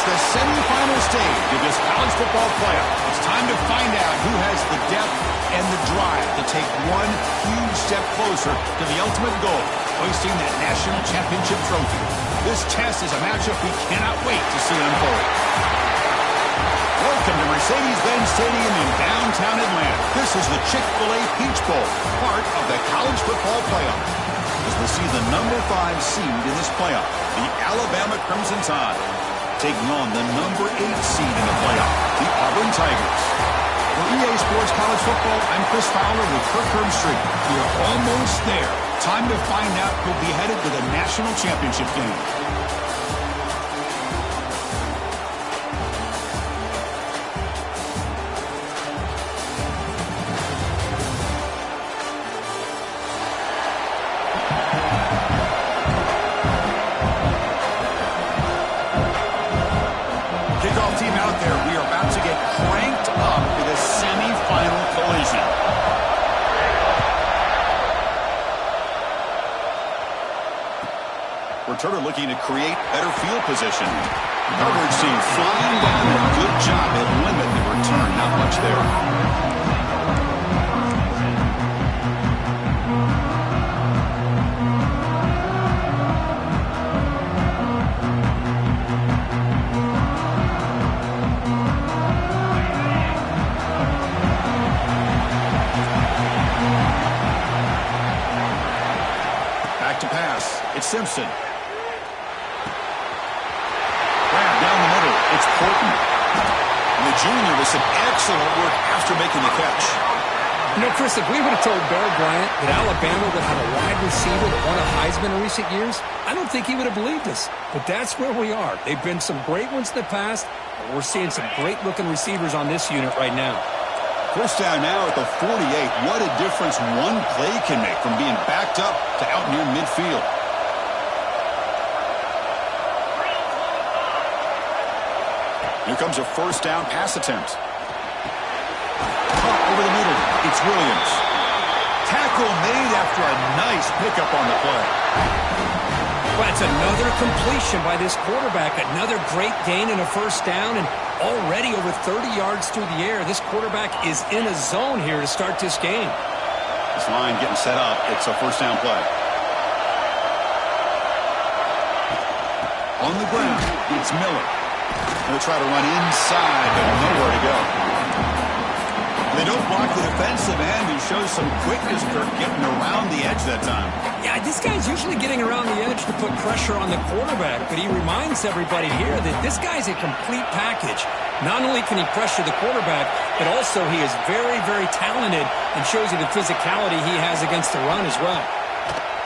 the semifinal stage of this college football playoff. It's time to find out who has the depth and the drive to take one huge step closer to the ultimate goal, hoisting that national championship trophy. This test is a matchup we cannot wait to see unfold. Welcome to Mercedes-Benz Stadium in downtown Atlanta. This is the Chick-fil-A Peach Bowl, part of the college football playoff. As we'll see the number 5 seed in this playoff, the Alabama Crimson Tide, taking on the number 8 seed in the playoff, the Auburn Tigers. For EA Sports College Football, I'm Chris Fowler with Kirk Herbstreit. We are almost there. Time to find out who'll be headed to the national championship game. Returner looking to create better field position. Coverage team flying down a good job at limit the return. Not much there. Back to pass. It's Simpson. It's Porton. And the junior with some excellent work after making the catch. You know, Chris, if we would have told Bear Bryant that Alabama would have a wide receiver that won a Heisman in recent years, I don't think he would have believed us. But that's where we are. They've been some great ones in the past, and we're seeing some great-looking receivers on this unit right now. First down now at the 48. What a difference one play can make from being backed up to out near midfield. Here comes a first down pass attempt. Caught over the middle. It's Williams. Tackle made after a nice pickup on the play. Well, it's another completion by this quarterback. Another great gain in a first down, and already over 30 yards through the air. This quarterback is in a zone here to start this game. This line getting set up. It's a first down play. On the ground, it's Miller. They'll try to run inside, but nowhere to go. They don't block the defensive end, who shows some quickness, Kirk, getting around the edge that time. Yeah, this guy's usually getting around the edge to put pressure on the quarterback, but he reminds everybody here that this guy's a complete package. Not only can he pressure the quarterback, but also he is very, very talented and shows you the physicality he has against the run as well.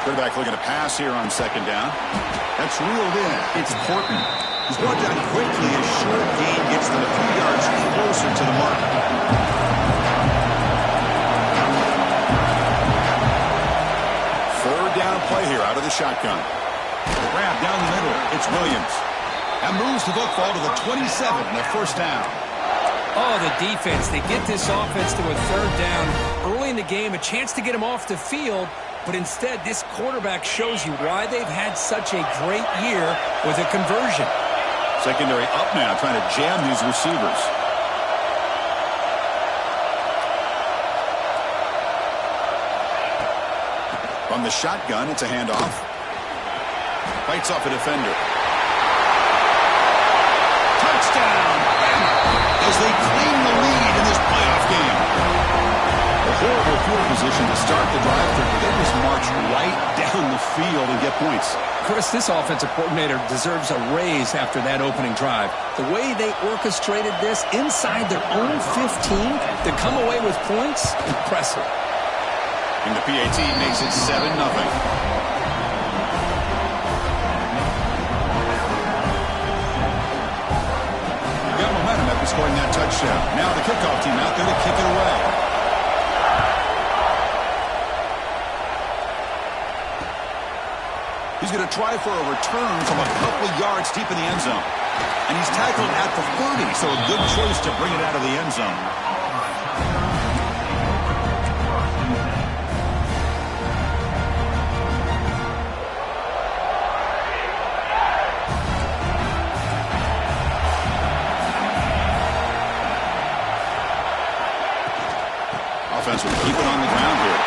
Quarterback looking to pass here on second down. That's reeled in. It's Porton. He's brought down quickly as short gain gets them a few yards closer to the mark. Third down play here out of the shotgun. Grab down the middle. It's Williams. That moves the football to the 27 and a first down. Oh, the defense. They get this offense to a third down early in the game, a chance to get him off the field, but instead this quarterback shows you why they've had such a great year with a conversion. Secondary up now, trying to jam these receivers. From the shotgun, it's a handoff. Fights off a defender. Touchdown! As they claim the lead in this playoff game. A horrible field position to start the drive through, but they just march right down the field and get points. Chris, this offensive coordinator deserves a raise after that opening drive. The way they orchestrated this inside their own 15 to come away with points, impressive. And the PAT makes it 7-0. Got momentum after scoring that touchdown. Now the kickoff team out there to kick it away. He's going to try for a return from a couple of yards deep in the end zone. And he's tackled at the 30, so a good choice to bring it out of the end zone. Offense will keep it on the ground here.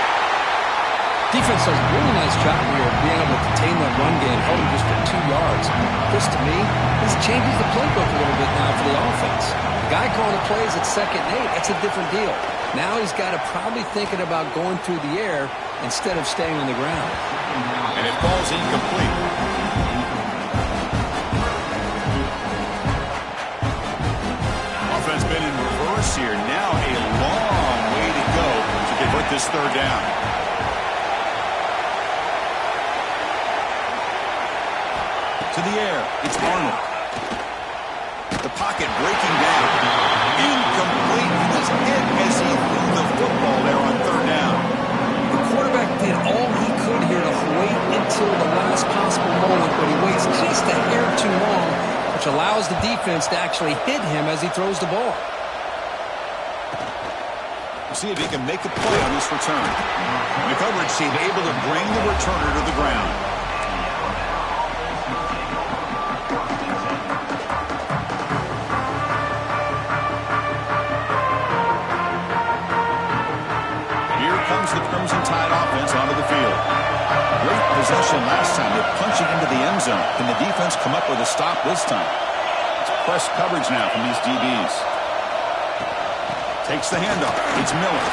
Defense does a really nice job here of being able to contain that run game, held him just for 2 yards. This, to me, this changes the playbook a little bit now for the offense. The guy calling the plays at 2nd and 8, that's a different deal. Now he's got to probably thinking about going through the air instead of staying on the ground. And it falls incomplete. Offense been in reverse here. Now a long way to go to convert this 3rd down. To the air, it's Arnold. The pocket breaking down. Incomplete. He was hit as he threw the football there on 3rd down. The quarterback did all he could here to wait until the last possible moment, but he waits just a hair too long, which allows the defense to actually hit him as he throws the ball. We'll see if he can make a play on this return. The coverage team able to bring the returner to the ground. The Crimson Tide offense onto the field. Great possession last time. They punch it into the end zone. Can the defense come up with a stop this time? It's press coverage now from these DBs. Takes the handoff. It's Miller.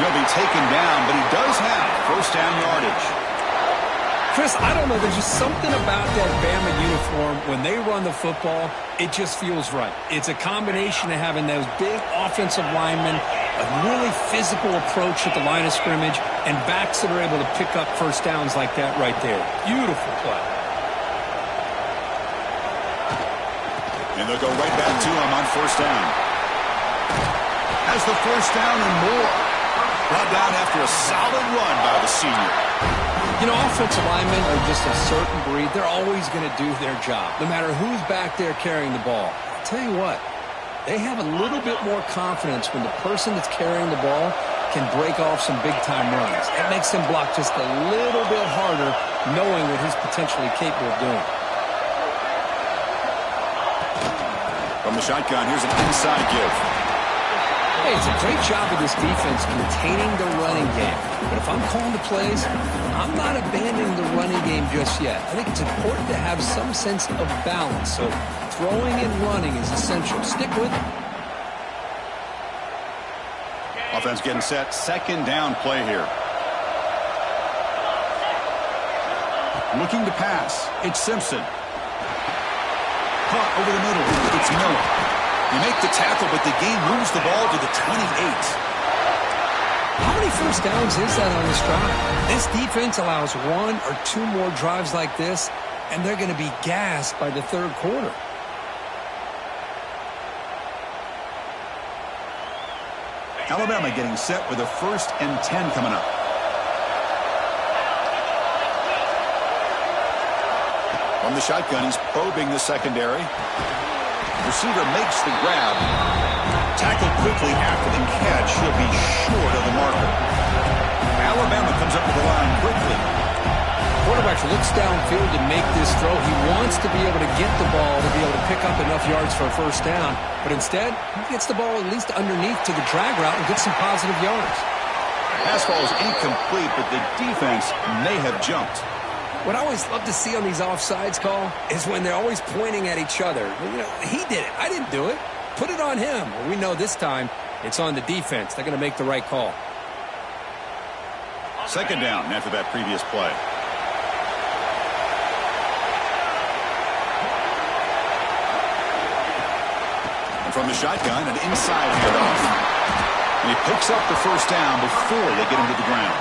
He'll be taken down, but he does have 1st down yardage. Chris, I don't know. There's just something about that Bama uniform. When they run the football, it just feels right. It's a combination of having those big offensive linemen, a really physical approach at the line of scrimmage, and backs that are able to pick up 1st downs like that right there. Beautiful play. And they'll go right back to him on 1st down. Has the 1st down and more. Brought down after a solid run by the senior. You know, offensive linemen are just a certain breed. They're always going to do their job, no matter who's back there carrying the ball. I'll tell you what, they have a little bit more confidence when the person that's carrying the ball can break off some big-time runs. It makes him block just a little bit harder, knowing what he's potentially capable of doing. From the shotgun, here's an inside give. Hey, it's a great job of this defense containing the running game. But if I'm calling the plays, I'm not abandoning the running game just yet. I think it's important to have some sense of balance. So throwing and running is essential. Stick with it. Offense getting set. 2nd down play here. Looking to pass. It's Simpson. Caught over the middle. It's Miller. You make the tackle, but the game moves the ball to the 28. How many 1st downs is that on this drive? This defense allows 1 or 2 more drives like this, and they're going to be gassed by the 3rd quarter. Alabama getting set with a 1st and 10 coming up. From the shotgun, he's probing the secondary. Receiver makes the grab. Tackled quickly after the catch. He'll be short of the marker. Alabama comes up to the line quickly. Quarterback looks downfield to make this throw. He wants to be able to get the ball to be able to pick up enough yards for a 1st down. But instead, he gets the ball at least underneath to the drag route and gets some positive yards. Pass ball is incomplete, but the defense may have jumped. What I always love to see on these offsides call is when they're always pointing at each other. You know, he did it. I didn't do it. Put it on him. Well, we know this time it's on the defense. They're going to make the right call. 2nd down after that previous play. And from the shotgun, an inside handoff. And he picks up the 1st down before they get him to the ground.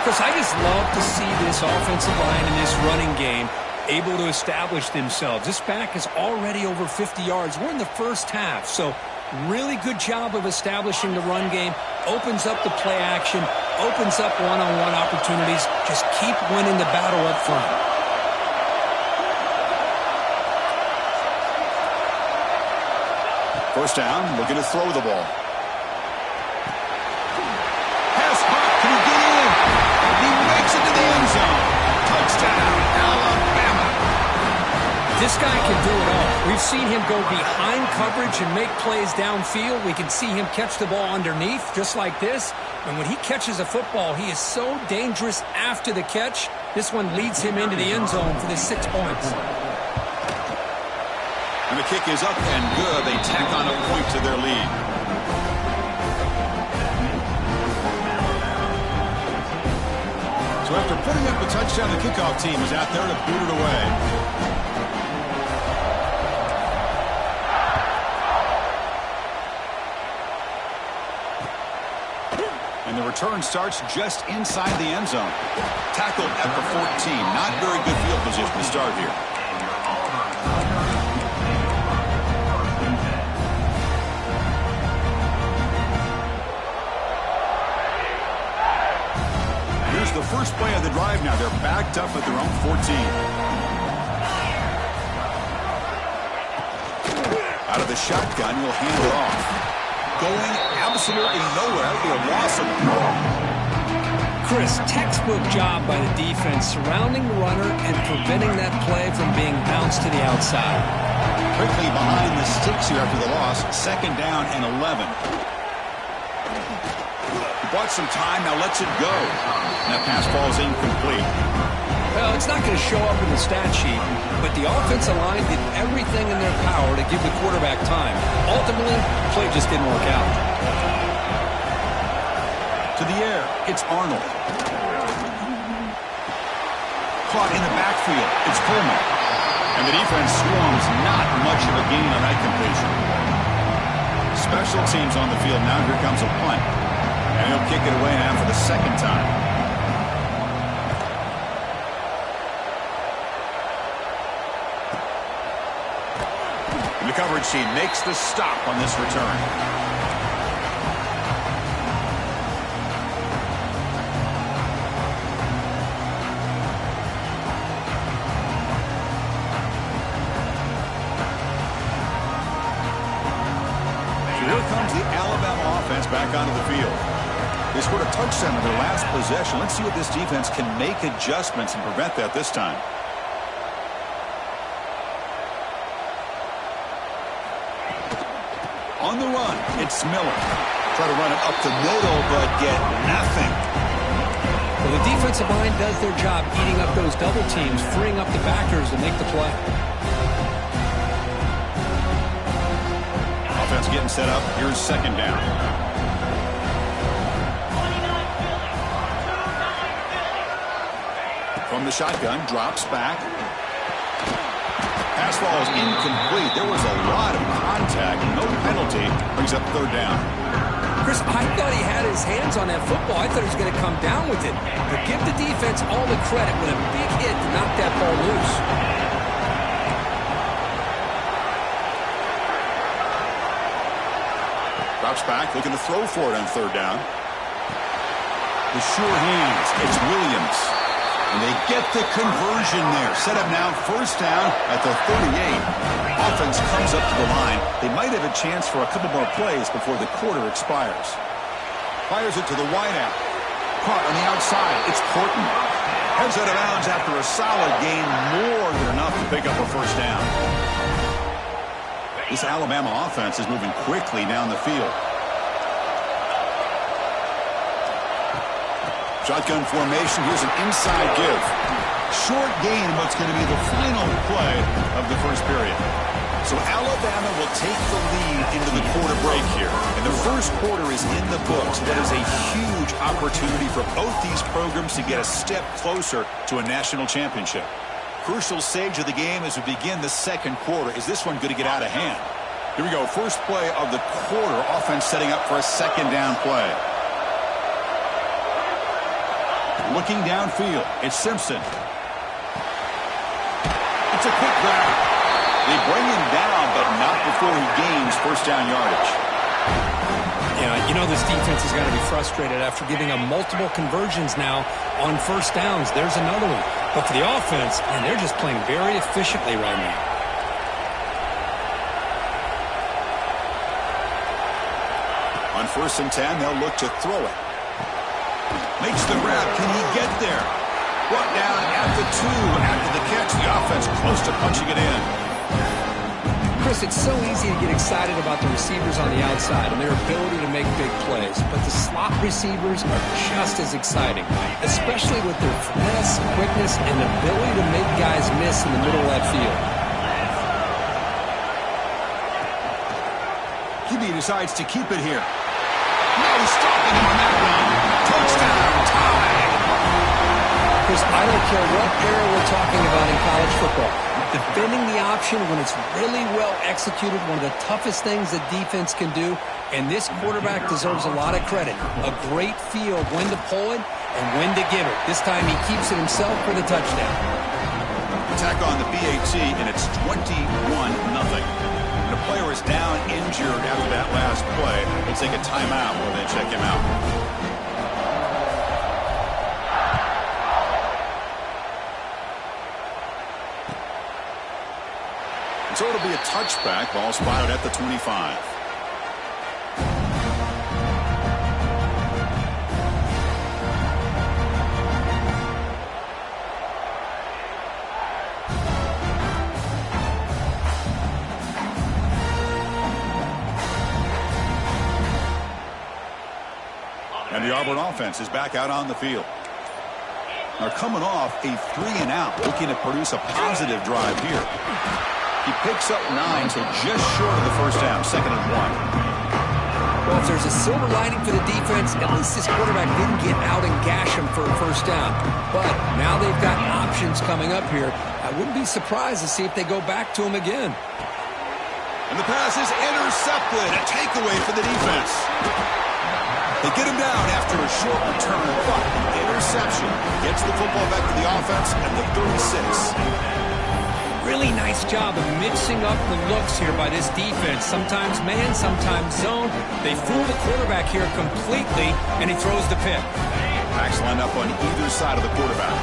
Chris, I just love to see this offensive line and this running game able to establish themselves. This back is already over 50 yards. We're in the 1st half, so really good job of establishing the run game. Opens up the play action, opens up one-on-one opportunities. Just keep winning the battle up front. First down, looking to throw the ball. Pass hot, can he get in? He makes it to the end zone. Touchdown, Alabama. This guy can do it all. We've seen him go behind coverage and make plays downfield. We can see him catch the ball underneath, just like this. And when he catches a football, he is so dangerous after the catch. This one leads him into the end zone for the 6 points. And the kick is up and good. They tack on a point to their lead. So after putting up a touchdown, the kickoff team is out there to boot it away. And the return starts just inside the end zone. Tackled at the 14. Not very good field position to start here. Here's the first play of the drive now. They're backed up at their own 14. Out of the shotgun, he'll hand it off. Going absolutely nowhere. That would be a loss of the ball. Chris, textbook job by the defense surrounding the runner and preventing that play from being bounced to the outside. Quickly behind the sticks here after the loss. 2nd down and 11. He bought some time, now lets it go. And that pass ball is incomplete. Well, it's not going to show up in the stat sheet, but the offensive line did everything in their power to give the quarterback time. Ultimately, the play just didn't work out. To the air, it's Arnold. Caught in the backfield, it's Coleman. And the defense swarms, not much of a gain on that completion. Special teams on the field, now here comes a punt. And he'll kick it away now for the 2nd time. The coverage team makes the stop on this return. So here comes the Alabama offense back onto the field. They scored a touchdown in their last possession. Let's see if this defense can make adjustments and prevent that this time. On the run, it's Miller. Try to run it up the middle, but get nothing. Well, the defensive line does their job eating up those double teams, freeing up the backers to make the play. Offense getting set up. Here's 2nd down. From the shotgun, drops back. Pass ball is incomplete. There was a lot of contact. No penalty. Brings up 3rd down. Chris, I thought he had his hands on that football. I thought he was going to come down with it. But give the defense all the credit with a big hit to knock that ball loose. Drops back, looking to throw for it on 3rd down. The sure hands. It's Williams. And they get the conversion there. Set up now, 1st down at the 38. Offense comes up to the line. They might have a chance for a couple more plays before the quarter expires. Fires it to the wideout. Caught on the outside. It's Horton. Heads out of bounds after a solid gain, more than enough to pick up a 1st down. This Alabama offense is moving quickly down the field. Shotgun formation. Here's an inside give. Short gain, what's going to be the final play of the 1st period. So Alabama will take the lead into the quarter break here. And the 1st quarter is in the books. That is a huge opportunity for both these programs to get a step closer to a national championship. Crucial stage of the game as we begin the 2nd quarter. Is this one going to get out of hand? Here we go. First play of the quarter. Offense setting up for a 2nd down play. Looking downfield, it's Simpson. It's a quick grab. They bring him down, but not before he gains 1st down yardage. Yeah, you know this defense has got to be frustrated after giving them multiple conversions now on 1st downs. There's another one. But for the offense, man, they're just playing very efficiently right now. On 1st and 10, they'll look to throw it. Makes the grab. Can he get there? Brought down at the 2 after the catch. The offense close to punching it in. Chris, it's so easy to get excited about the receivers on the outside and their ability to make big plays, but the slot receivers are just as exciting, especially with their finesse, quickness, and ability to make guys miss in the middle of that field. QB decides to keep it here. No stopping him on that run. Touchdown, tied. Chris, I don't care what era we're talking about in college football. Defending the option when it's really well executed, one of the toughest things that defense can do, and this quarterback deserves a lot of credit. A great feel of when to pull it and when to give it. This time he keeps it himself for the touchdown. Attack on the BAT, and it's 21-0. The player is down injured after that last play. They take a timeout while they check him out. So it'll be a touchback. Ball spotted at the 25. And the Auburn offense is back out on the field. They're coming off a 3-and-out, looking to produce a positive drive here. He picks up 9, so just short of the first down, 2nd and 1. Well, if there's a silver lining for the defense, at least this quarterback didn't get out and gash him for a first down. But now they've got options coming up here. I wouldn't be surprised to see if they go back to him again. And the pass is intercepted. A takeaway for the defense. They get him down after a short return, but the interception gets the football back to the offense at the 36. Really nice job of mixing up the looks here by this defense. Sometimes man, sometimes zone. They fool the quarterback here completely, and he throws the pick. Backs line up on either side of the quarterback.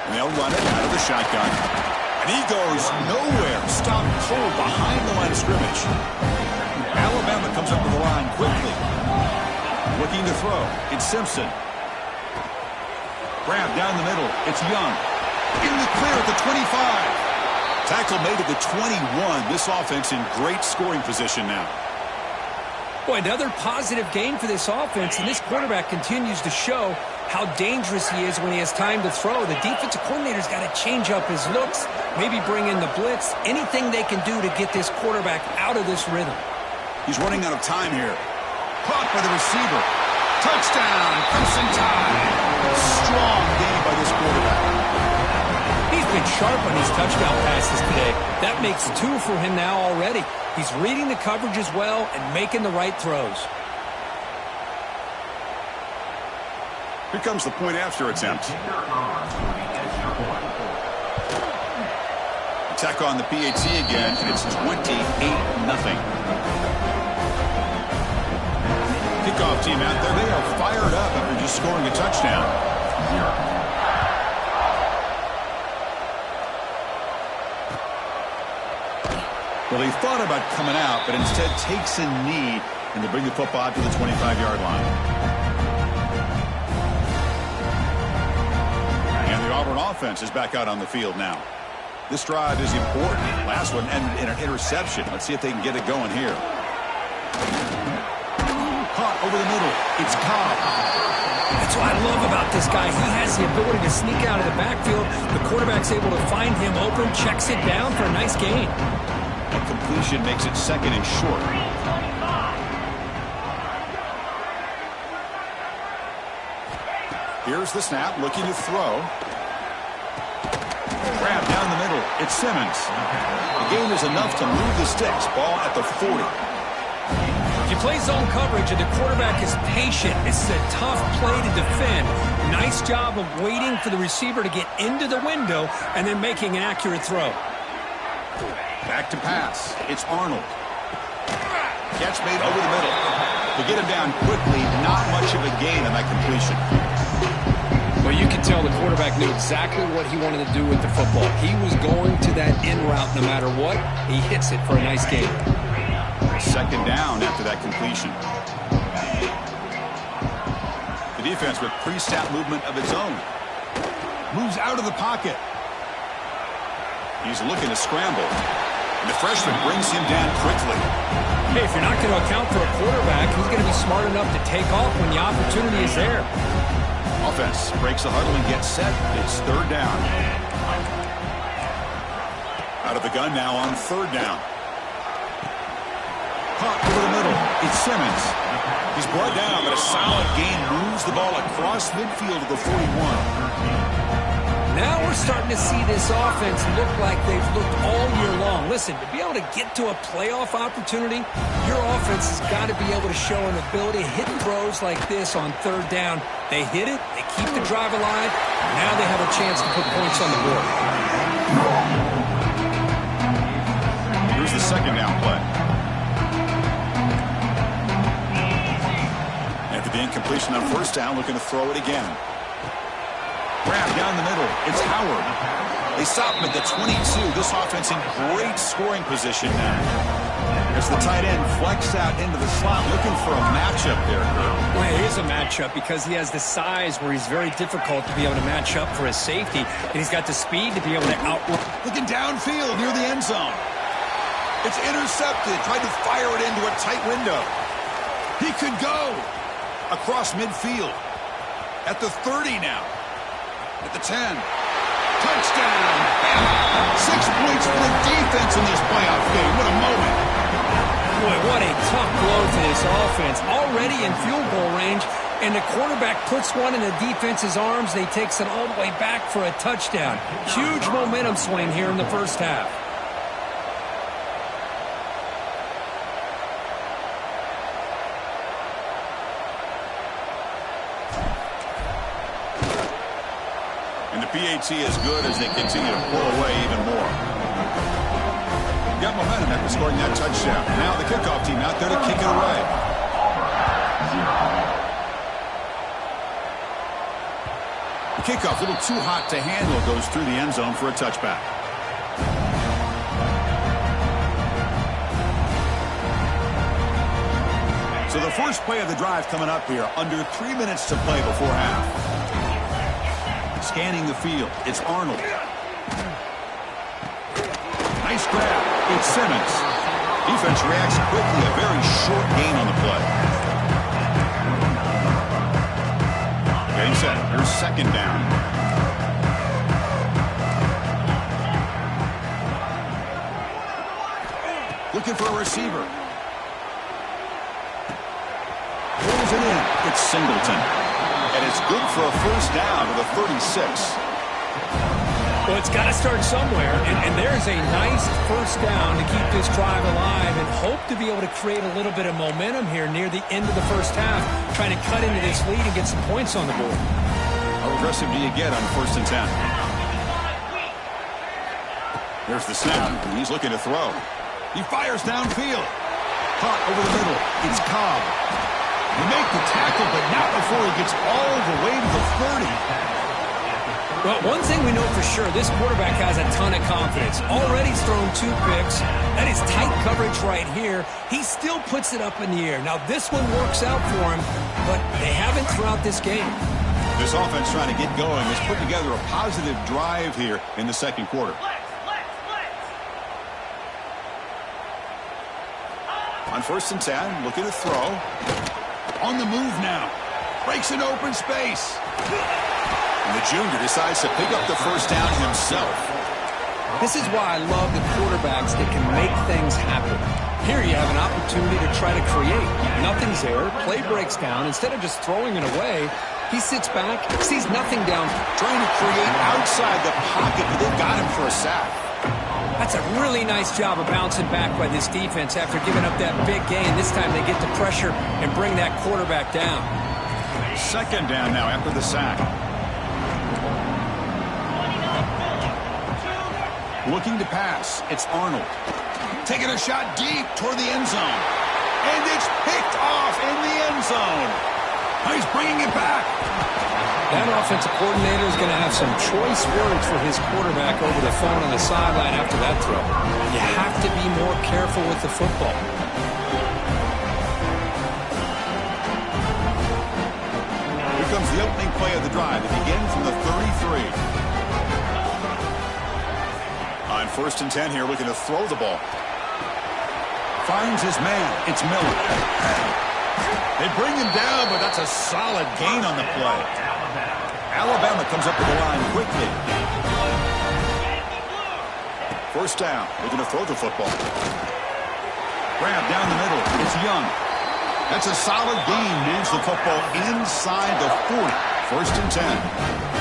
And they'll run it out of the shotgun. And he goes nowhere. Stopped cold behind the line of scrimmage. Alabama comes up to the line quickly. Looking to throw. It's Simpson. Grab down the middle. It's Young. In the clear at the 25. Tackle made at the 21. This offense in great scoring position now. Boy, another positive game for this offense, and this quarterback continues to show how dangerous he is when he has time to throw. The defensive coordinator's got to change up his looks, maybe bring in the blitz, anything they can do to get this quarterback out of this rhythm. He's running out of time here. Caught by the receiver. Touchdown, Crimson Tide. Strong game by this quarterback. He's been sharp on his touchdown passes today. That makes 2 for him now already. He's reading the coverage as well and making the right throws. Here comes the point after attempt. Attack on the PAT again, and it's 28-0. Kickoff team out there. They are fired up after just scoring a touchdown. Well, he thought about coming out, but instead takes a knee, and they bring the football to the 25-yard line. And the Auburn offense is back out on the field now. This drive is important. Last one ended in an interception. Let's see if they can get it going here. Caught over the middle. It's Cobb. That's what I love about this guy. He has the ability to sneak out of the backfield. The quarterback's able to find him open, checks it down for a nice gain. That completion makes it 2nd and short. Here's the snap, looking to throw. Grab down the middle. It's Simmons. The gain is enough to move the sticks. Ball at the 40. If you play zone coverage and the quarterback is patient, it's a tough play to defend. Nice job of waiting for the receiver to get into the window and then making an accurate throw. Back to pass. It's Arnold. Catch made over the middle. To get him down quickly, not much of a gain on that completion. Well, you can tell the quarterback knew exactly what he wanted to do with the football. He was going to that in route no matter what. He hits it for a nice gain. 2nd down after that completion. The defense with pre-snap movement of its own. Moves out of the pocket. He's looking to scramble. And the freshman brings him down quickly. Hey, if you're not going to account for a quarterback, he's going to be smart enough to take off when the opportunity is there. Offense breaks the huddle and gets set. It's third down. Out of the gun now on third down. Caught over the middle. It's Simmons. He's brought down, but a solid gain moves the ball across midfield to the 41. Now we're starting to see this offense look like they've looked all year long. Listen, to be able to get to a playoff opportunity, your offense has got to be able to show an ability to hit throws like this on third down. They hit it, they keep the drive alive, now they have a chance to put points on the board. Here's the second down play. After the incompletion on first down, looking to throw it again. Grab down the middle. It's Howard. They stop him at the 22. This offense in great scoring position now. As the tight end flexed out into the slot, looking for a matchup there, Kurt. Well, it is a matchup because he has the size where he's very difficult to be able to match up for his safety, and he's got the speed to be able to outrun. Looking downfield near the end zone. It's intercepted. Tried to fire it into a tight window. He could go across midfield. At the 30 now. At the 10. Touchdown. 6 points for the defense in this playoff game. What a moment. Boy, what a tough blow to this offense. Already in field goal range, and the quarterback puts one in the defense's arms. They takes it all the way back for a touchdown. Huge momentum swing here in the first half. PAT as good as they continue to pull away even more. Got momentum after scoring that touchdown. Now the kickoff team out there to kick it away. The kickoff, a little too hot to handle, goes through the end zone for a touchback. So the first play of the drive coming up here. Under 3 minutes to play before half. Scanning the field. It's Arnold. Nice grab. It's Simmons. Defense reacts quickly. A very short gain on the play. Getting set. Here's second down. Looking for a receiver. Pulls it in. It's Singleton. And it's good for a first down to the 36. Well, it's got to start somewhere, and there's a nice first down to keep this drive alive and hope to be able to create a little bit of momentum here near the end of the first half, trying to cut into this lead and get some points on the board. How aggressive do you get on first and 10? There's the snap, and he's looking to throw. He fires downfield. Caught over the middle. It's Cobb. They make the tackle, but not before he gets all the way to the 30. Well, one thing we know for sure, this quarterback has a ton of confidence. Already thrown 2 picks. That is tight coverage right here. He still puts it up in the air. Now, this one works out for him, but they haven't throughout this game. This offense trying to get going has put together a positive drive here in the second quarter. On first and 10, looking to throw. On the move now. Breaks an open space. And the junior decides to pick up the first down himself. This is why I love the quarterbacks that can make things happen. Here you have an opportunity to try to create. Nothing's there. Play breaks down. Instead of just throwing it away, he sits back, sees nothing down. Trying to create outside the pocket, but they've got him for a sack. That's a really nice job of bouncing back by this defense after giving up that big gain. This time they get the pressure and bring that quarterback down. Second down now after the sack. Looking to pass. It's Arnold. Taking a shot deep toward the end zone. And it's picked off in the end zone. He's bringing it back. That offensive coordinator is going to have some choice words for his quarterback over the phone on the sideline after that throw. You have to be more careful with the football. comes the opening play of the drive. It begins from the 33. On 1st and 10 here, looking to throw the ball. Finds his man. It's Miller. They bring him down, but that's a solid gain on the play. Alabama comes up to the line quickly. 1st down. Looking to throw the football. Grab down the middle. It's Young. That's a solid gain. Moves the football inside the 40. 1st and 10.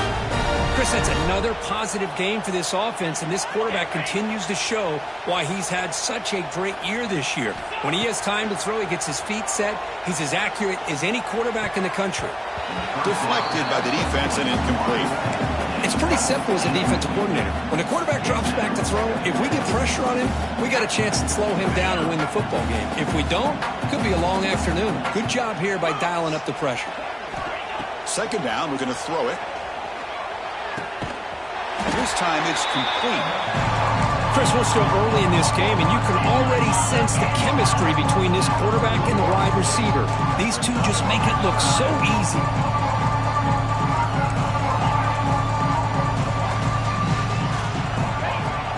Chris, that's another positive game for this offense, and this quarterback continues to show why he's had such a great year this year. When he has time to throw, he gets his feet set. He's as accurate as any quarterback in the country. Deflected by the defense and incomplete. It's pretty simple as a defensive coordinator. When the quarterback drops back to throw, if we get pressure on him, we got a chance to slow him down and win the football game. If we don't, it could be a long afternoon. Good job here by dialing up the pressure. 2nd down, we're going to throw it. This time it's complete. Chris, we're still early in this game, and you can already sense the chemistry between this quarterback and the wide receiver. These two just make it look so easy.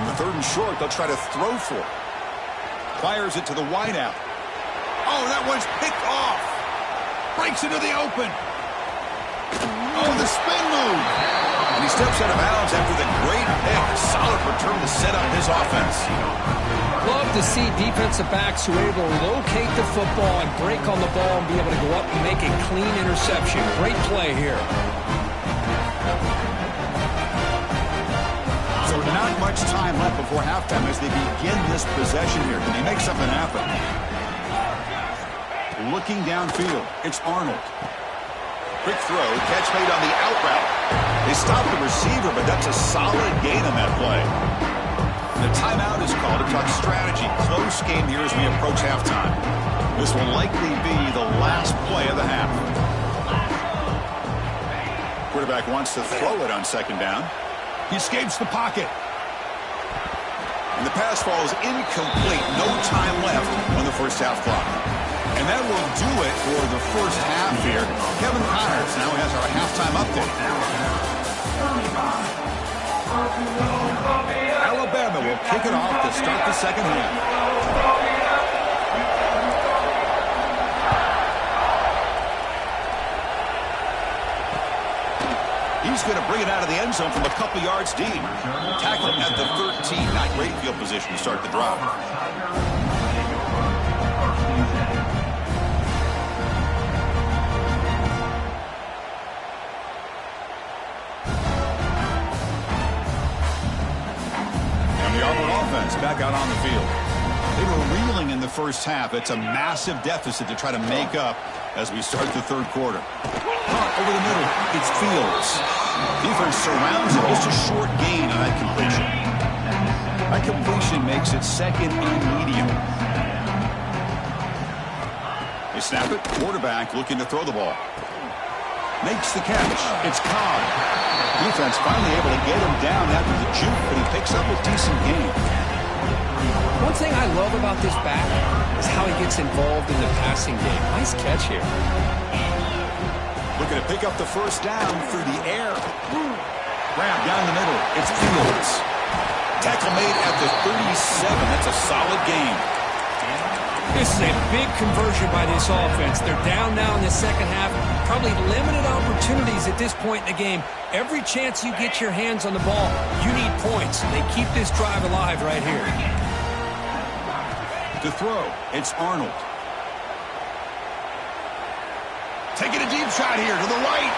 On the 3rd and short, they'll try to throw for it. Fires it to the wideout. Oh, that one's picked off. Breaks into the open. Oh, the spin move. And he steps out of bounds after the great pick. Solid return to set up his offense. Love to see defensive backs who are able to locate the football and break on the ball and be able to go up and make a clean interception. Great play here. So not much time left before halftime as they begin this possession here. Can they make something happen? Looking downfield, it's Arnold. Quick throw, catch made on the out route. They stop the receiver, but that's a solid gain on that play. The timeout is called to talk strategy. Close game here as we approach halftime. This will likely be the last play of the half. Quarterback wants to throw it on 2nd down. He escapes the pocket. And the pass falls incomplete. No time left on the 1st half clock. And that will do it for the 1st half here. Kevin Connors now has our halftime update. Alabama will kick it off to start the 2nd half. He's going to bring it out of the end zone from a couple yards deep. Tackled at the 13. Not great field position to start the drive. Back out on the field. They were reeling in the 1st half. It's a massive deficit to try to make up as we start the 3rd quarter. Over the middle, it's Fields. Defense surrounds him. Just a short gain on that completion. That completion makes it 2nd and medium. They snap it. Quarterback looking to throw the ball. Makes the catch. It's Cobb. Defense finally able to get him down after the juke, but he picks up a decent gain. One thing I love about this back is how he gets involved in the passing game. Nice catch here. Looking to pick up the 1st down through the air. Grab down the middle. It's Fields. Tackle made at the 37. That's a solid gain. This is a big conversion by this offense. They're down now in the 2nd half. Probably limited opportunities at this point in the game. Every chance you get your hands on the ball, you need points. They keep this drive alive right here. To throw, it's Arnold. Taking a deep shot here to the right.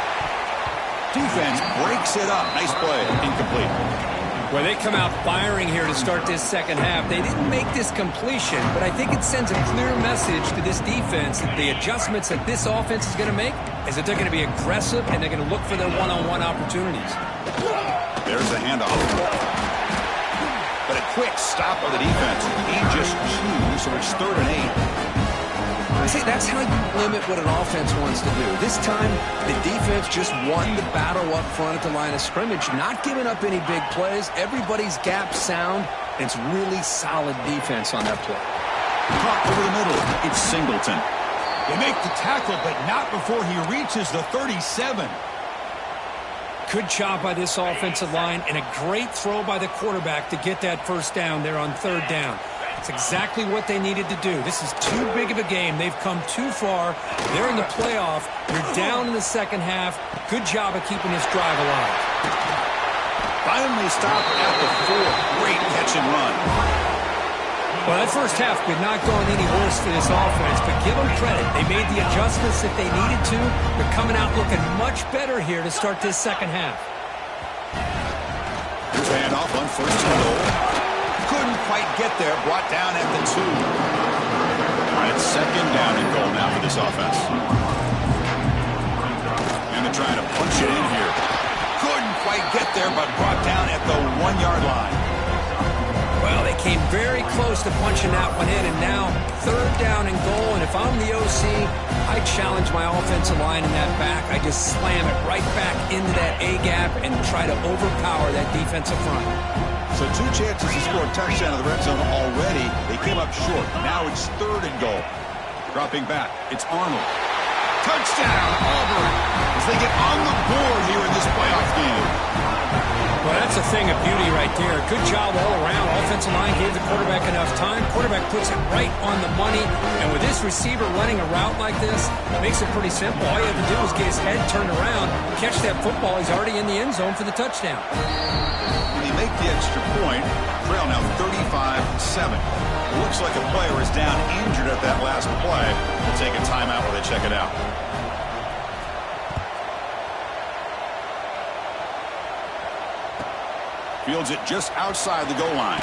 Defense breaks it up. Nice play. Incomplete. Well, they come out firing here to start this 2nd half. They didn't make this completion, but I think it sends a clear message to this defense that the adjustments that this offense is going to make is that they're going to be aggressive and they're going to look for their one-on-one opportunities. There's the handoff. But a quick stop by the defense. He just chews, so it's 3rd and 8. See, that's how you limit what an offense wants to do. This time, the defense just won the battle up front at the line of scrimmage, not giving up any big plays. Everybody's gap sound. It's really solid defense on that play. Caught over the middle. It's Singleton. They make the tackle, but not before he reaches the 37. Good job by this offensive line, and a great throw by the quarterback to get that first down there on third down. It's exactly what they needed to do. This is too big of a game. They've come too far. They're in the playoff. You're down in the second half. Good job of keeping this drive alive. Finally stopped at the 4. Great catch and run. Well, that first half could not go any worse for this offense, but give them credit. They made the adjustments that they needed to. They're coming out looking much better here to start this second half. Here's a handoff on first and goal. Couldn't quite get there. Brought down at the 2. All right, second down and goal now for this offense. And they're trying to punch it in here. Couldn't quite get there, but brought down at the 1-yard line. Well, they came very close to punching that one in, and now third down and goal. And if I'm the OC, I challenge my offensive line in that back. I just slam it right back into that A-gap and try to overpower that defensive front. So 2 chances to score a touchdown in the red zone already. They came up short. Now it's third and goal. Dropping back, it's Arnold. Touchdown, Auburn, as they get on the board here in this playoff game. Well, that's a thing of beauty right there. Good job all around. Offensive line gave the quarterback enough time. Quarterback puts it right on the money. And with this receiver running a route like this, it makes it pretty simple. All you have to do is get his head turned around, catch that football. He's already in the end zone for the touchdown. When they make the extra point, trail now 35-7. Looks like a player is down injured at that last play. We'll take a timeout while they check it out. Fields it just outside the goal line.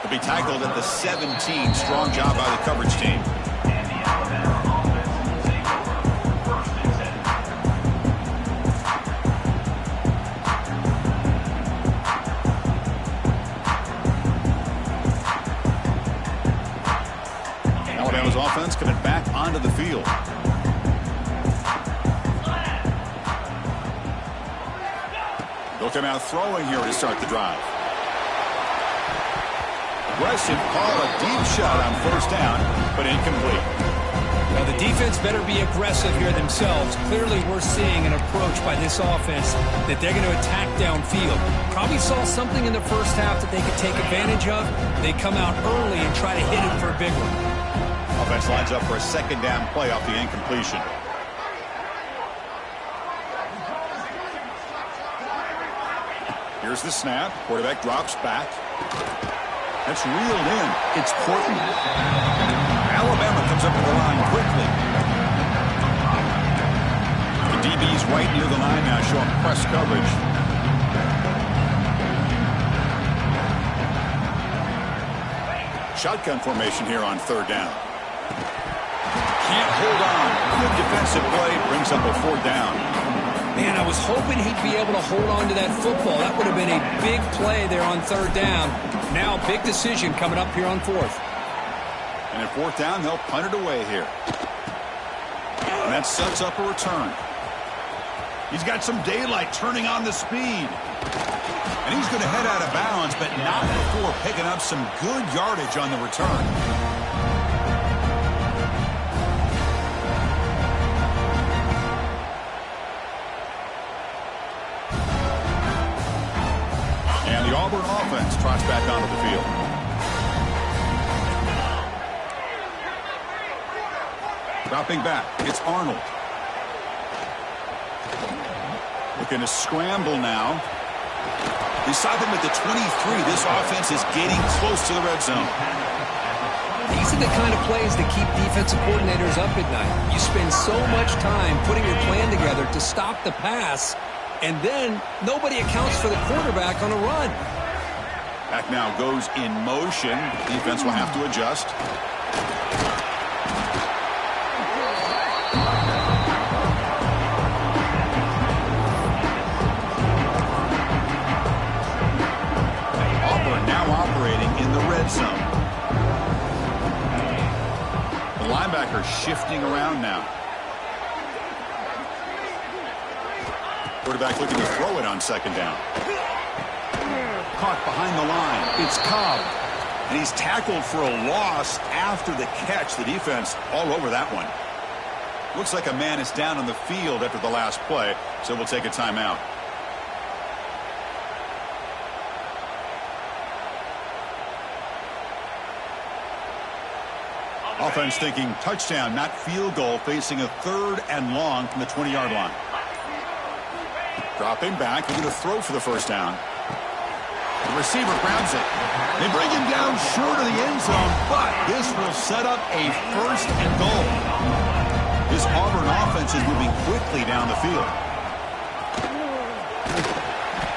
He'll be tackled at the 17. Strong job by the coverage team. Alabama's offense coming back onto the field. They'll come out throwing here to start the drive. Aggressive call, a deep shot on first down, but incomplete. Well, the defense better be aggressive here themselves. Clearly, we're seeing an approach by this offense that they're going to attack downfield. Probably saw something in the first half that they could take advantage of. They come out early and try to hit it for a big one. Offense lines up for a second down play off the incompletion. Here's the snap. Quarterback drops back. That's reeled in. It's Portland. Alabama comes up to the line quickly. The DB's right near the line now, showing press coverage. Shotgun formation here on third down. Can't hold on. Good defensive play brings up a fourth down. Man, I was hoping he'd be able to hold on to that football. That would have been a big play there on third down. Now, big decision coming up here on fourth. And at fourth down, they'll punt it away here. And that sets up a return. He's got some daylight turning on the speed. And he's going to head out of bounds, but not before picking up some good yardage on the return. And the Auburn offense trots back onto the field. Dropping back, it's Arnold. Looking to scramble now. Beside them at the 23, this offense is getting close to the red zone. These are the kind of plays that keep defensive coordinators up at night. You spend so much time putting your plan together to stop the pass, and then nobody accounts for the quarterback on a run. Back now goes in motion. Defense will have to adjust. Zone. The linebacker shifting around now. Quarterback looking to throw it on second down. Caught behind the line. It's Cobb. And he's tackled for a loss after the catch. The defense all over that one. Looks like a man is down on the field after the last play, so we'll take a timeout. Offense thinking touchdown, not field goal, facing a 3rd and long from the 20-yard line. Dropping back, looking to throw for the first down. The receiver grabs it. They bring him down short of the end zone, but this will set up a 1st and goal. This Auburn offense is moving quickly down the field.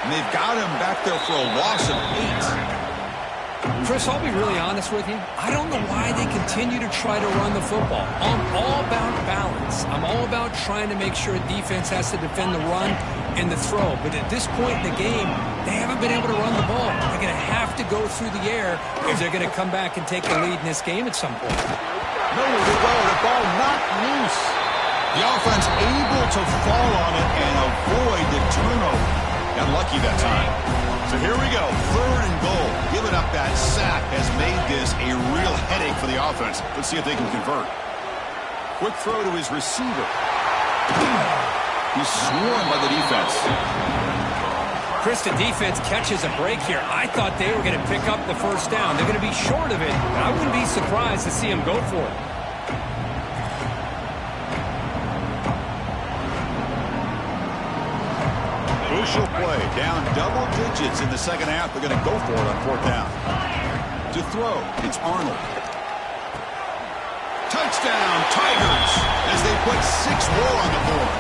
And they've got him back there for a loss of 8. Chris, I'll be really honest with you. I don't know why they continue to try to run the football. I'm all about balance. I'm all about trying to make sure a defense has to defend the run and the throw. But at this point in the game, they haven't been able to run the ball. They're going to have to go through the air if they're going to come back and take the lead in this game at some point. Nowhere to go. The ball not loose. The offense able to fall on it and avoid the turnover. Got lucky that time. So here we go. 3rd and goal. Giving up that sack has made this a real headache for the offense. Let's see if they can convert. Quick throw to his receiver. He's swarmed by the defense. Chris, the defense catches a break here. I thought they were going to pick up the first down. They're going to be short of it. I wouldn't be surprised to see him go for it. Crucial play. Down double digits in the second half. They're going to go for it on 4th down. To throw, it's Arnold. Touchdown, Tigers, as they put 6 more on the board.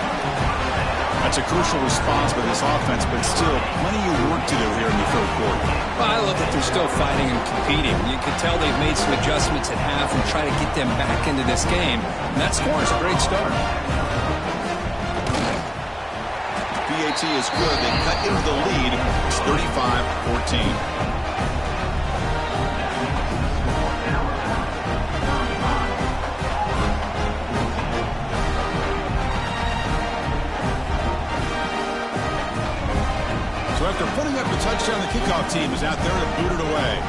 That's a crucial response by this offense, but still plenty of work to do here in the 3rd quarter. Well, I love that they're still fighting and competing. You can tell they've made some adjustments at half and try to get them back into this game. And that score is a great start. PAT is good. They cut into the lead. It's 35-14. So after putting up the touchdown, the kickoff team is out there to boot it away.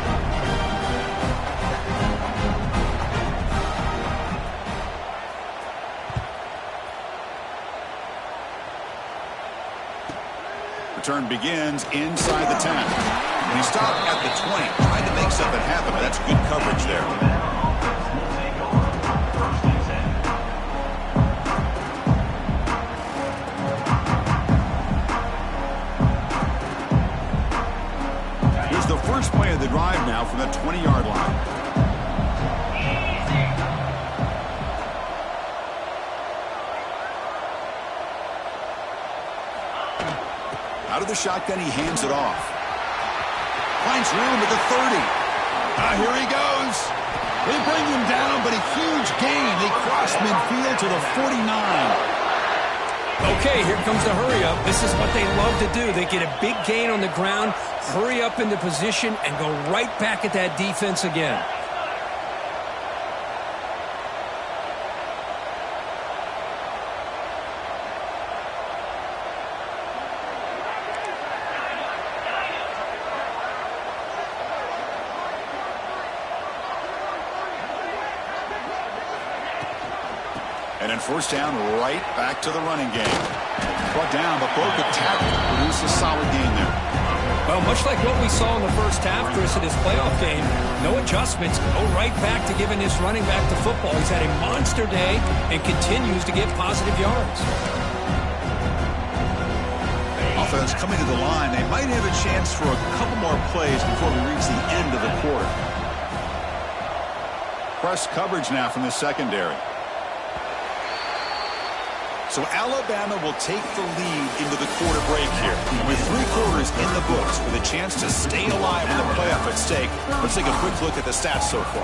Return begins inside the 10. And he stopped at the 20. Tried to make something happen, but that's good coverage there. The first play of the drive now from the 20-yard line. Out of the shotgun, he hands it off. Finds room at the 30. Here he goes. They bring him down, but a huge gain. They cross midfield to the 49. Okay, here comes the hurry up. This is what they love to do. They get a big gain on the ground, hurry up into position, and go right back at that defense again. And then first down, right back to the running game. Brought down, but broke a tackle. Produced a solid gain there. Well, much like what we saw in the first half, Chris, of this playoff game, no adjustments, go right back to giving this running back the football. He's had a monster day and continues to get positive yards. Offense coming to the line. They might have a chance for a couple more plays before we reach the end of the quarter. Press coverage now from the secondary. So Alabama will take the lead into the quarter break here. With 3 quarters in the books with a chance to stay alive in the playoff at stake, let's take a quick look at the stats so far.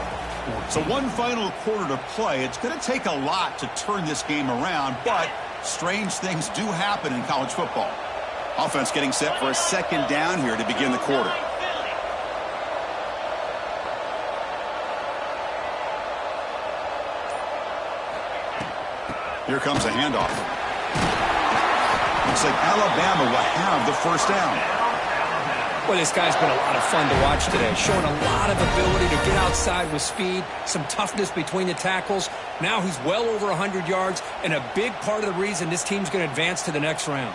So one final quarter to play. It's going to take a lot to turn this game around, but strange things do happen in college football. Offense getting set for a second down here to begin the quarter. Here comes a handoff. Looks like Alabama will have the first down. Well, this guy's been a lot of fun to watch today, showing a lot of ability to get outside with speed, some toughness between the tackles. Now he's well over 100 yards, and a big part of the reason this team's going to advance to the next round.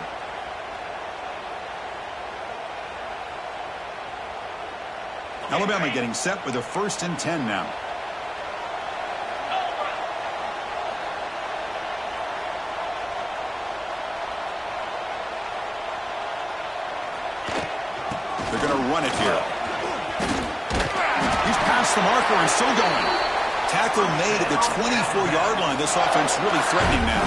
Alabama getting set with a 1st and 10 now. They're going to run it here. He's past the marker and still going. Tackle made at the 24-yard line. This offense really threatening now.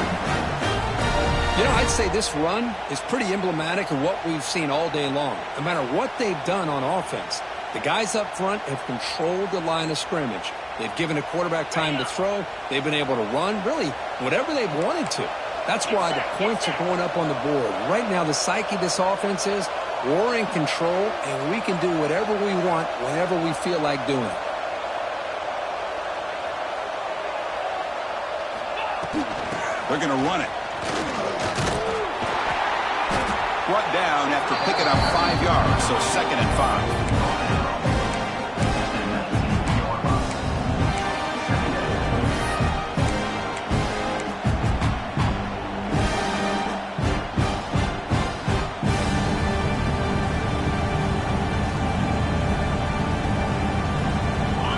You know, I'd say this run is pretty emblematic of what we've seen all day long. No matter what they've done on offense, the guys up front have controlled the line of scrimmage. They've given a quarterback time to throw. They've been able to run, really, whatever they've wanted to. That's why the points are going up on the board. Right now, the psyche of this offense is we're in control, and we can do whatever we want whenever we feel like doing it. They're going to run it. Brought down after picking up 5 yards, so 2nd and 5.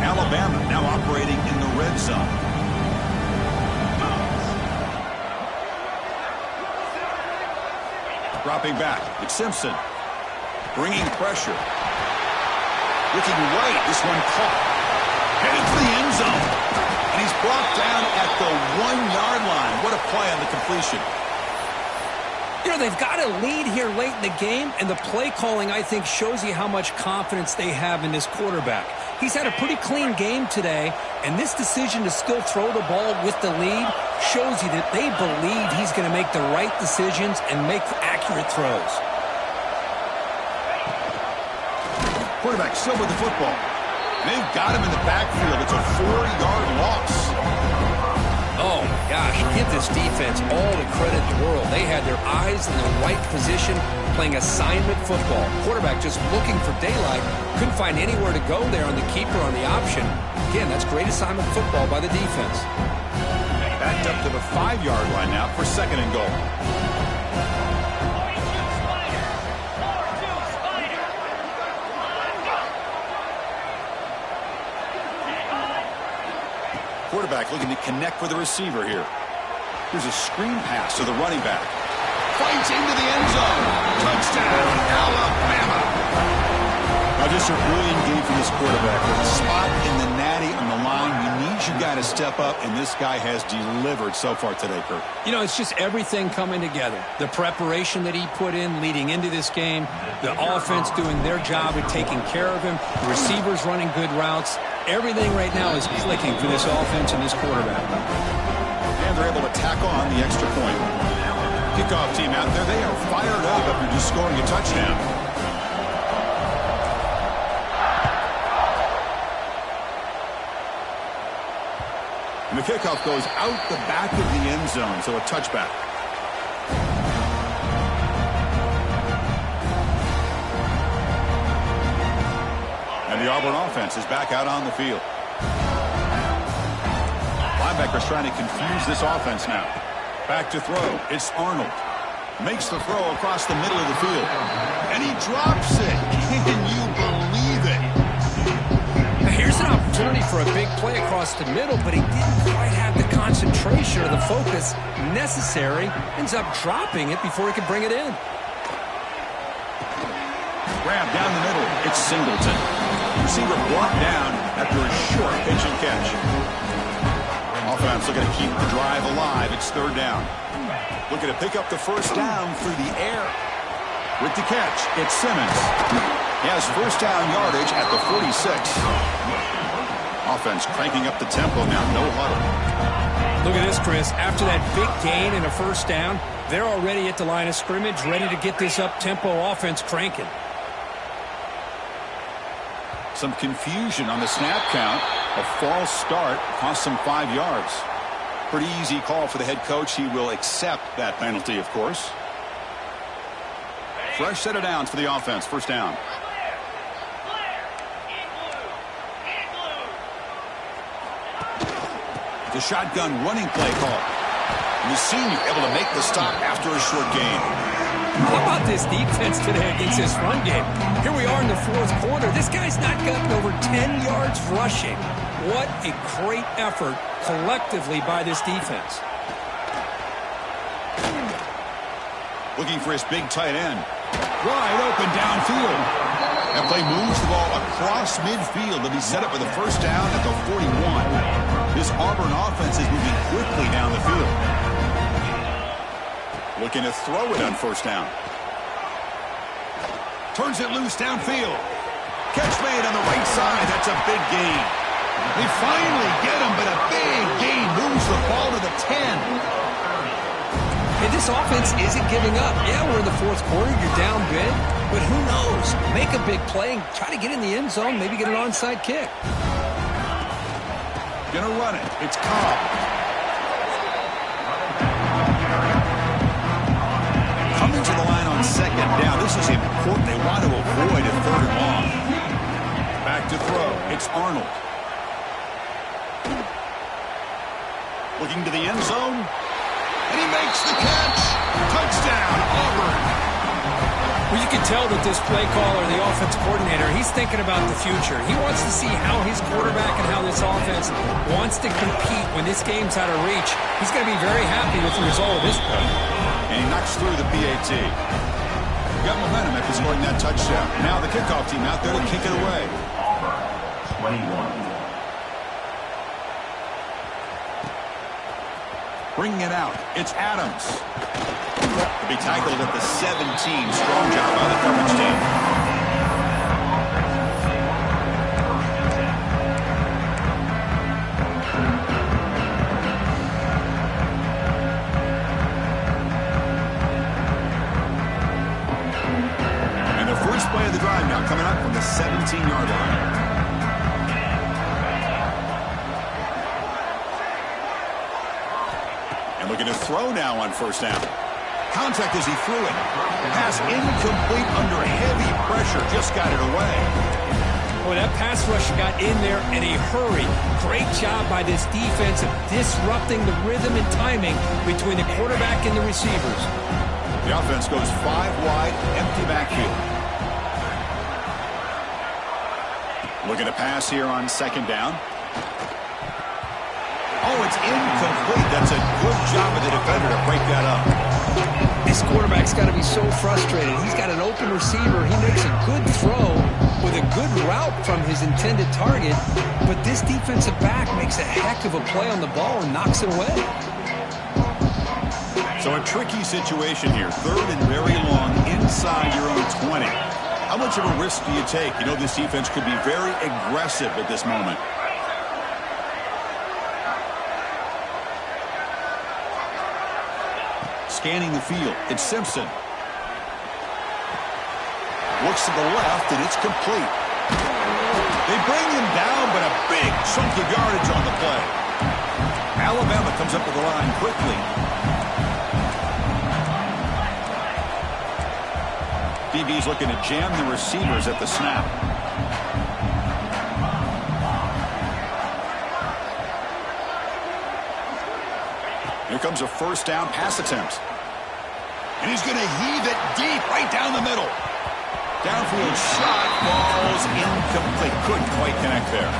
Alabama now operating in the red zone. Dropping back, it's Simpson. Bringing pressure. Looking right, this one caught. Headed to the end zone. And he's brought down at the 1-yard line. What a play on the completion. You know, they've got a lead here late in the game, and the play calling, I think, shows you how much confidence they have in this quarterback. He's had a pretty clean game today, and this decision to still throw the ball with the lead shows you that they believe he's going to make the right decisions and make accurate throws. Quarterback still with the football. They've got him in the backfield. It's a 4-yard loss. Oh, my gosh. Give this defense all the credit in the world. They had their eyes in the right position, playing assignment football. Quarterback just looking for daylight. Couldn't find anywhere to go there on the keeper on the option. Again, that's great assignment football by the defense. Backed up to the 5-yard line now for 2nd and goal. Quarterback looking to connect with the receiver here. Here's a screen pass to the running back. Fights into the end zone. Touchdown, Alabama. Now, just a brilliant game for this quarterback. With a spot in the natty on the line, you need your guy to step up, and this guy has delivered so far today, Kirk. You know, it's just everything coming together. The preparation that he put in leading into this game, the offense doing their job at taking care of him, the receivers running good routes. Everything right now is clicking for this offense and this quarterback. And they're able to tack on the extra point. Kickoff team out there, they are fired up after just scoring a touchdown. And the kickoff goes out the back of the end zone, so a touchback. And the Auburn offense is back out on the field. Linebackers trying to confuse this offense now. Back to throw. It's Arnold. Makes the throw across the middle of the field. And he drops it. Can you believe it? Now here's an opportunity for a big play across the middle, but he didn't quite have the concentration or the focus necessary. Ends up dropping it before he could bring it in. Grab down the middle. It's Singleton. Receiver brought down after a short pitch and catch. Offense looking to keep the drive alive. It's 3rd down. Looking to pick up the 1st down through the air. With the catch, it's Simmons. He has 1st down yardage at the 46. Offense cranking up the tempo now. No huddle. Look at this, Chris. After that big gain and a 1st down, they're already at the line of scrimmage, ready to get this up-tempo offense cranking. Some confusion on the snap count. A false start cost them 5 yards. Pretty easy call for the head coach. He will accept that penalty, of course. Fresh set of downs for the offense. 1st down. The shotgun running play call. And the senior able to make the stop after a short gain. How about this defense today against this run game? Here we are in the fourth quarter. This guy's not gotten over 10 yards rushing. What a great effort collectively by this defense. Looking for his big tight end. Wide open downfield. That play moves the ball across midfield to be set up for the first down at the 41. This Auburn offense is moving quickly down the field. Looking to throw it on first down. Turns it loose downfield. Catch made on the right side. That's a big gain. They finally get him, but a big gain moves the ball to the 10. And this offense isn't giving up. Yeah, we're in the fourth quarter. You're down big. But who knows? Make a big play and try to get in the end zone. Maybe get an onside kick. Gonna run it. It's Cobb. Coming to the line on second down. This is important. They want to avoid a third and long. Back to throw. It's Arnold. Looking to the end zone. And he makes the catch. Touchdown, Auburn. Well, you can tell that this play caller, the offense coordinator, he's thinking about the future. He wants to see how his quarterback and how this offense wants to compete when this game's out of reach. He's going to be very happy with the result of this play. And he knocks through the PAT. Got momentum after scoring that touchdown. Now the kickoff team out there to kick it away. Auburn, 21. Bringing it out, it's Adams. To be tackled at the 17. Strong job by the coverage team. And the first play of the drive now coming up from the 17-yard line. Looking to throw now on first down. Contact as he threw it. Pass incomplete under heavy pressure. Just got it away. Boy, that pass rush got in there in a hurry. Great job by this defense of disrupting the rhythm and timing between the quarterback and the receivers. The offense goes 5 wide, empty backfield. Looking to pass here on second down. Oh, it's incomplete. That's a good job of the defender to break that up. This quarterback's got to be so frustrated. He's got an open receiver. He makes a good throw with a good route from his intended target, but this defensive back makes a heck of a play on the ball and knocks it away. So a tricky situation here. Third and very long inside your own 20. How much of a risk do you take? You know this defense could be very aggressive at this moment. Scanning the field, it's Simpson. Looks to the left, and it's complete. They bring him down, but a big chunk of yardage on the play. Alabama comes up to the line quickly. DB's looking to jam the receivers at the snap. Here comes a first down pass attempt. And he's going to heave it deep right down the middle. Downfield shot falls incomplete. Couldn't quite connect there.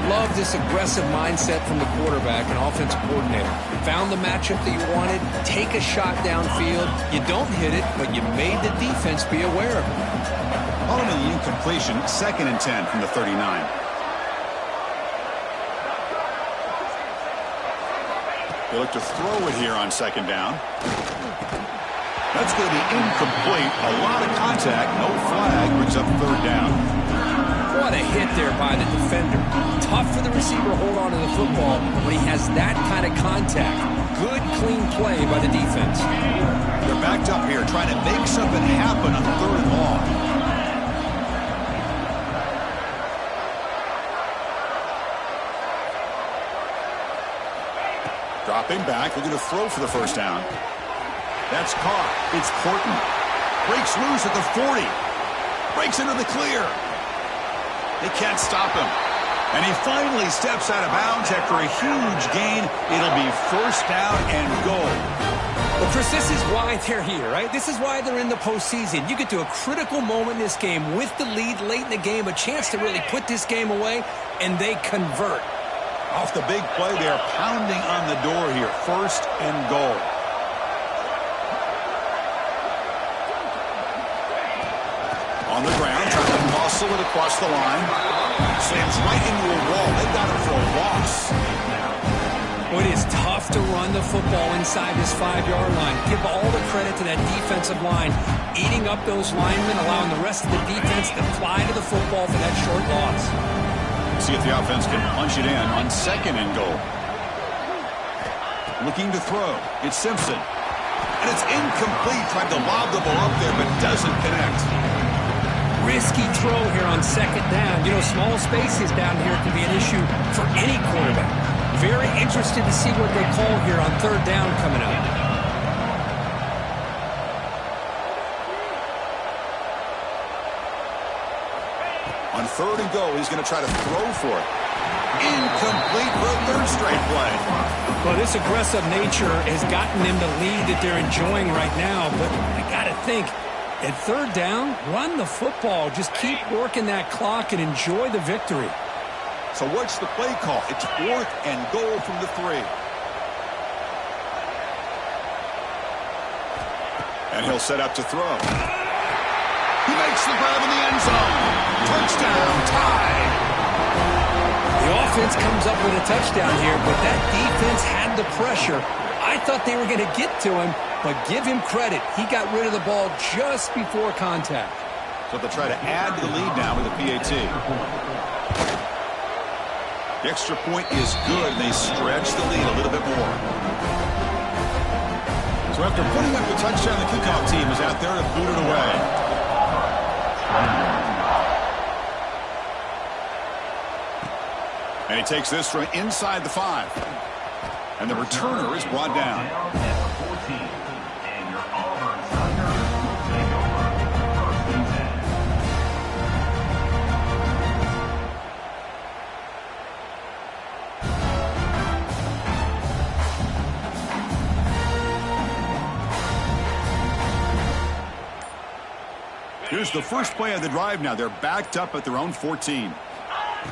Love this aggressive mindset from the quarterback and offensive coordinator. Found the matchup that you wanted, take a shot downfield. You don't hit it, but you made the defense be aware of it. Following the incompletion, 2nd and 10 from the 39. They look to throw it here on second down. That's going to be incomplete. A lot of contact. No flag. Brings up third down. What a hit there by the defender. Tough for the receiver to hold on to the football when he has that kind of contact. Good, clean play by the defense. They're backed up here trying to make something happen on third and long. Dropping back, looking to throw for the first down. That's caught. It's Horton. Breaks loose at the 40. Breaks into the clear. They can't stop him. And he finally steps out of bounds after a huge gain. It'll be first down and goal. Well, Chris, this is why they're here, right? This is why they're in the postseason. You get to a critical moment in this game with the lead late in the game, a chance to really put this game away, and they convert. Off the big play, they're pounding on the door here. First and goal. On the ground, trying to muscle it across the line. Slams right into a wall. They've got him for a loss. Well, it is tough to run the football inside this 5-yard line. Give all the credit to that defensive line, eating up those linemen, allowing the rest of the defense to fly to the football for that short loss. See if the offense can punch it in on second and goal. Looking to throw. It's Simpson. And it's incomplete. Tried to lob the ball up there, but doesn't connect. Risky throw here on second down. You know, small spaces down here can be an issue for any quarterback. Very interested to see what they call here on third down coming up. On third and goal, he's going to try to throw for it. Incomplete for a third straight play. Well, this aggressive nature has gotten them the lead that they're enjoying right now, but I got to think, at third down, run the football. Just keep working that clock and enjoy the victory. So what's the play call? It's fourth and goal from the 3. And he'll set up to throw. He makes the grab in the end zone. Touchdown, tied. The offense comes up with a touchdown here, but that defense had the pressure. I thought they were going to get to him, but give him credit. He got rid of the ball just before contact. So they'll try to add to the lead now with a PAT. The extra point is good, and they stretch the lead a little bit more. So after putting up the touchdown, the kickoff team is out there to boot it away. And he takes this from inside the 5. And the returner is brought down. Here's the first play of the drive now. They're backed up at their own 14.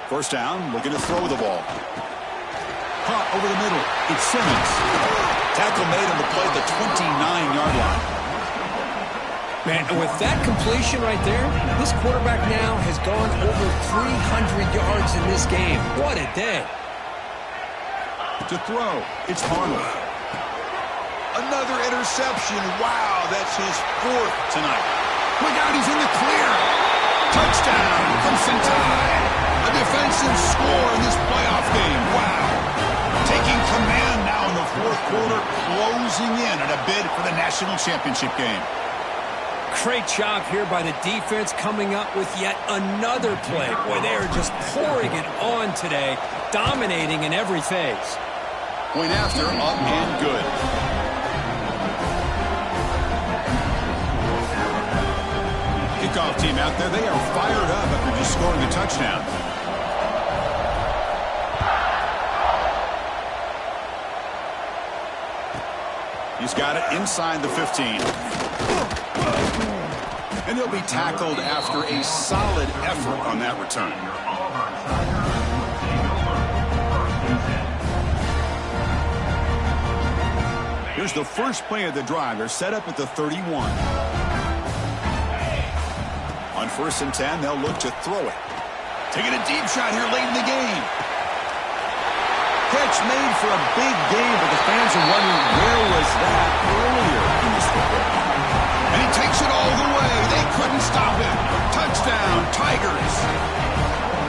First down, looking to throw the ball. Caught over the middle. It's Simmons. Tackle made on the play at the 29-yard line. Man, with that completion right there, this quarterback now has gone over 300 yards in this game. What a day. To throw, it's Arnold. Another interception. Wow, that's his 4th tonight. Look out, he's in the clear. Touchdown, Crimson Tide. A defensive score in this playoff game. Wow. Taking command now in the 4th quarter, closing in at a bid for the national championship game. Great job here by the defense coming up with yet another play. Boy, they are just pouring it on today, dominating in every phase. Point after, up and good. Kickoff team out there, they are fired up after just scoring a touchdown. He's got it inside the 15. And he'll be tackled after a solid effort on that return. Here's the first play of the drive. They're set up at the 31. On 1st and 10, they'll look to throw it. Taking a deep shot here late in the game. Catch made for a big game, but the fans are wondering where was that earlier in this football game. And he takes it all the way. They couldn't stop him. Touchdown, Tigers.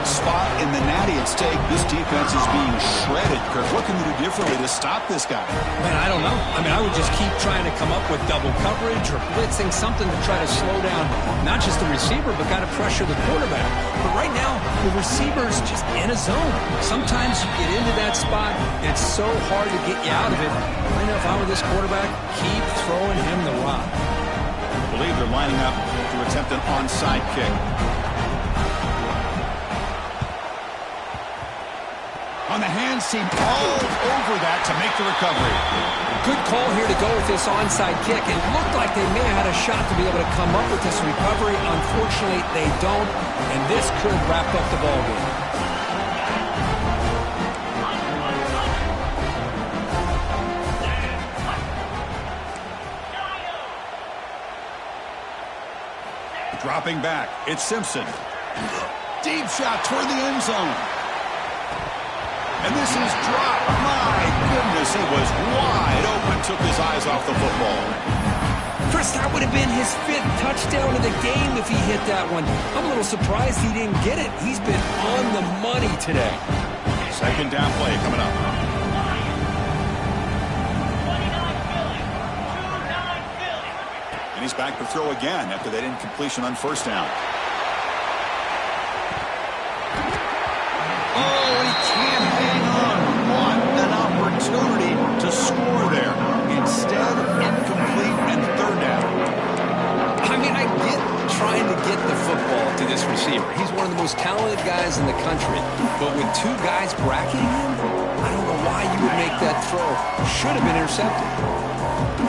Spot in the natty at stake. This defense is being shredded. Kirk, what can we do differently to stop this guy? Man, I don't know. I mean, I would just keep trying to come up with double coverage or blitzing, something to try to slow down not just the receiver, but got to pressure the quarterback. But right now, the receiver's just in a zone. Sometimes you get into that spot, and it's so hard to get you out of it. I know if I were this quarterback, keep throwing him the rock. I believe they're lining up to attempt an onside kick. on the hands team all over that to make the recovery. Good call here to go with this onside kick. It looked like they may have had a shot to be able to come up with this recovery. Unfortunately, they don't, and this could wrap up the ballgame. Dropping back, it's Simpson. Deep shot toward the end zone. And this is dropped. My goodness, he was wide open, took his eyes off the football. Chris, that would have been his 5th touchdown of the game if he hit that one. I'm a little surprised he didn't get it. He's been on the money today. Second down play coming up. And he's back to throw again after that incompletion on first down. Oh, he can't hang on. What an opportunity to score there. Instead, incomplete and third down. I mean, I get trying to get the football to this receiver. He's one of the most talented guys in the country. But with 2 guys bracketing him, I don't know why you would make that throw. Should have been intercepted.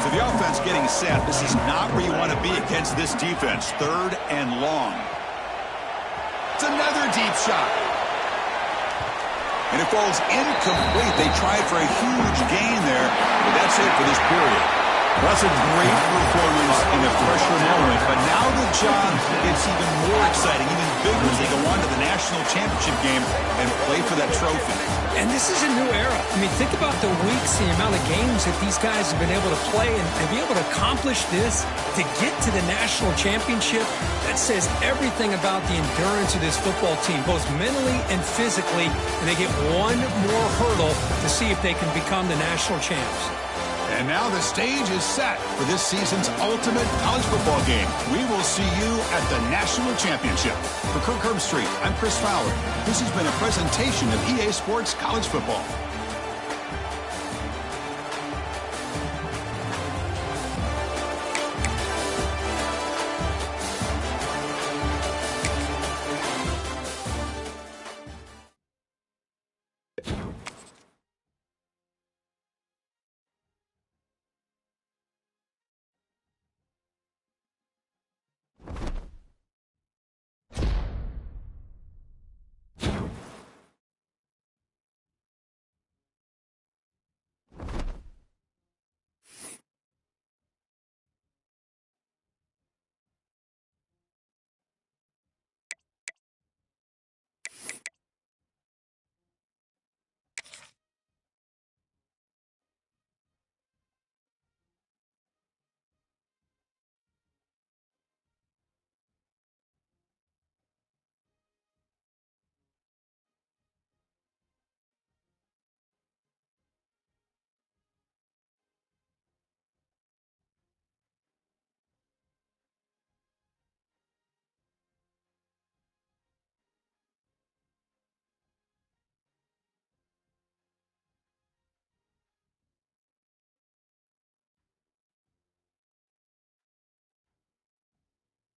So the offense getting set. This is not where you want to be against this defense. Third and long. It's another deep shot. And it falls incomplete. They tried for a huge gain there, but that's it for this period. That's a great performance in a pressure moment, but now the job gets even more exciting, even bigger as they go on to the national championship game and play for that trophy. And this is a new era. I mean, think about the weeks, the amount of games that these guys have been able to play and be able to accomplish this, to get to the national championship. That says everything about the endurance of this football team, both mentally and physically, and they get one more hurdle to see if they can become the national champs. And now the stage is set for this season's ultimate college football game. We will see you at the national championship. For Kirk Herbstreit, I'm Chris Fowler. This has been a presentation of EA Sports College Football.